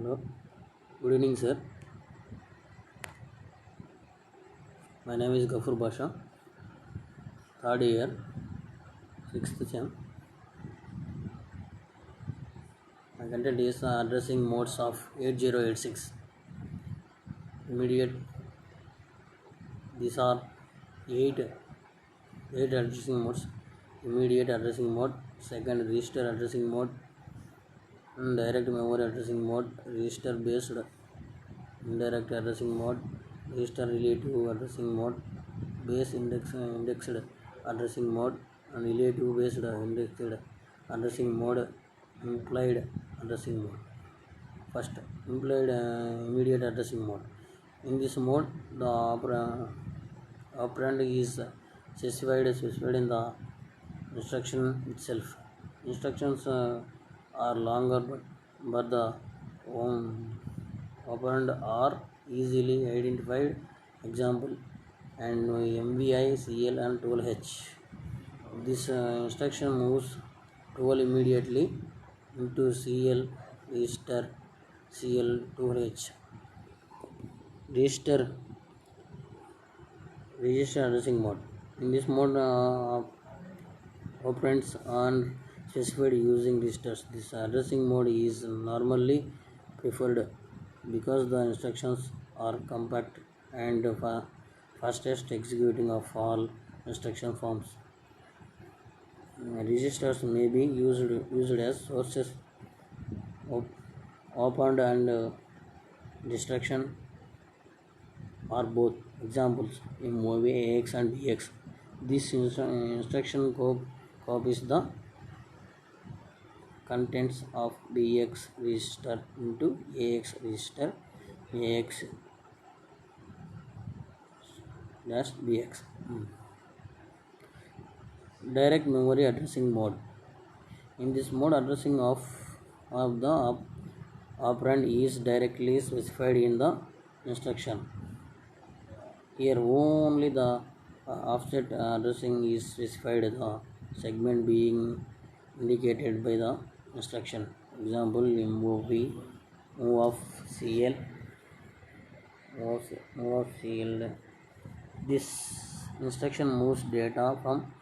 Hello, good evening, sir. My name is Gafur Basha, third year, sixth sem. My content is addressing modes of 8086. Immediate. These are eight addressing modes. Immediate addressing mode, second register addressing mode, direct memory addressing mode, register based indirect addressing mode, register relative addressing mode, base indexed addressing mode, and relative based indexed addressing mode, implied addressing mode. First, implied immediate addressing mode. In this mode, the operand is specified in the instruction itself. Instructions are longer, but the operand are easily identified. Example, and MVI, CL, and 12H. This instruction moves 12 immediately into CL register CL2H. Register addressing mode. In this mode, operands are specified using registers. This addressing mode is normally preferred because the instructions are compact and fastest executing of all instruction forms. Registers may be used as sources of operand and distraction or both. Examples in movie AX and BX. This instruction copies the contents of BX register into AX register AX dash BX. Direct memory addressing mode. In this mode, addressing of the operand is directly specified in the instruction. Here only the offset addressing is specified, the segment being indicated by the instruction. Example, move of CL, move of CL. This instruction moves data from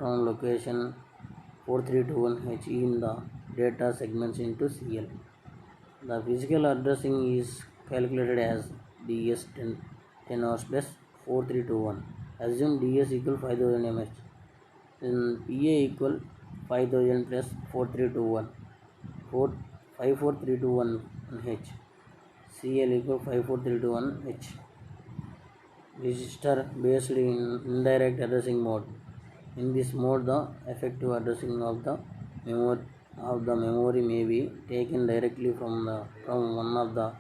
location 4321H in the data segments into CL. The physical addressing is calculated as DS 10 hours plus 4321. Assume DS equal 5000 mH. Then PA equal 5000 plus 4321. 54321 H. CL equal 54321 H. Register based in indirect addressing mode. In this mode, the effective addressing of the memory may be taken directly from one of the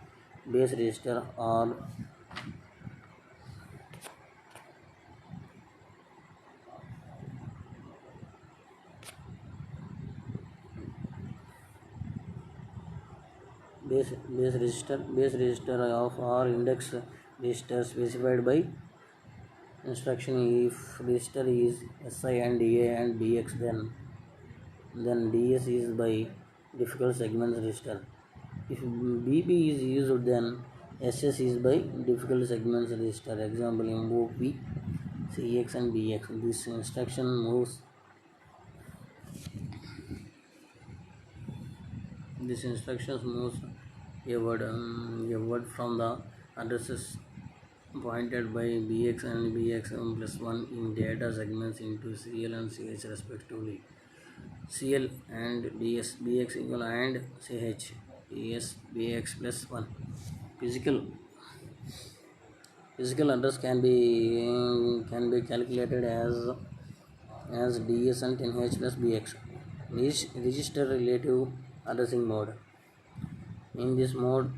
base register or base register of or index register specified by instruction. If register is SI and DA and BX, then DS is by difficult segments register. If BB is used, then SS is by difficult segments register. Example, MOV CX and BX. This instruction moves a word from the addresses pointed by BX and BX plus 1 in data segments into CL and CH respectively. CL and DS, BX equal and CH, DS, BX plus 1. Physical address can be calculated as DS and 10H plus BX. Register relative addressing mode. In this mode,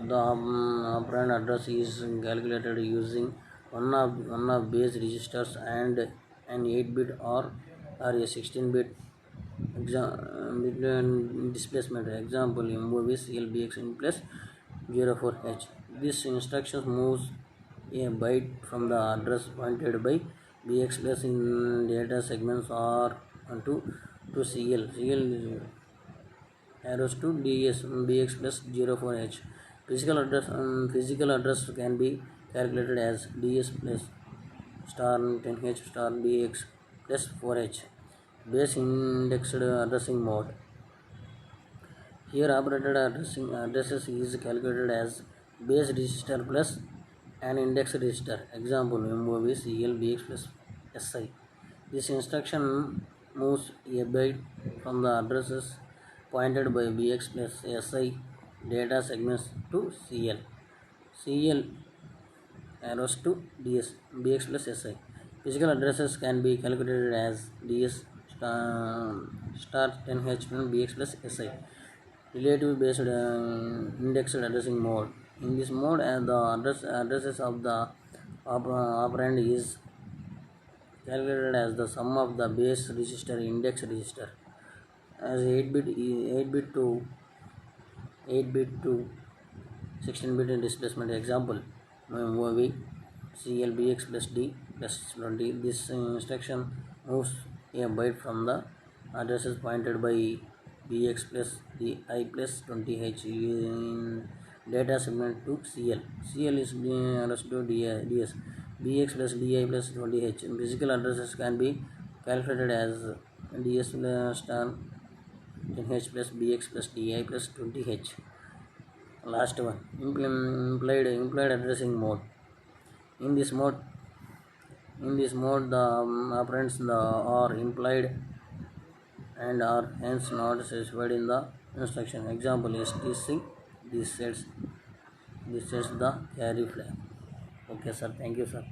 the operand address is calculated using one of base registers and an 8-bit or a 16-bit displacement. Example, MOV CLBX in plus 04H. This instruction moves a byte from the address pointed by BX plus in data segments or to CL. arrows to ds bx plus 04h. Physical address can be calculated as ds plus star 10h star bx plus 4h. Base indexed addressing mode. Here operated addresses is calculated as base register plus an index register. Example MOV CL BX plus SI. This instruction moves a byte from the addresses pointed by BX plus SI data segments to CL. CL arrows to DS BX plus SI. Physical addresses can be calculated as DS star 10H BX plus SI. Relative based indexed addressing mode. In this mode, the addresses of the operand is calculated as the sum of the base register index register as 8 bit to 16 bit displacement. Example MOV CLBX plus D plus 20. This instruction moves a byte from the addresses pointed by BX plus DI plus 20H in data segment to CL. CL is addressed to DS. BX plus DI plus 20H. Physical addresses can be calculated as DS plus star 10H plus BX plus DI plus 20H. Last one, implied addressing mode. In this mode, the operands are implied and are hence not specified in the instruction. Example STC. This sets the carry flag. Okay, sir. Thank you, sir.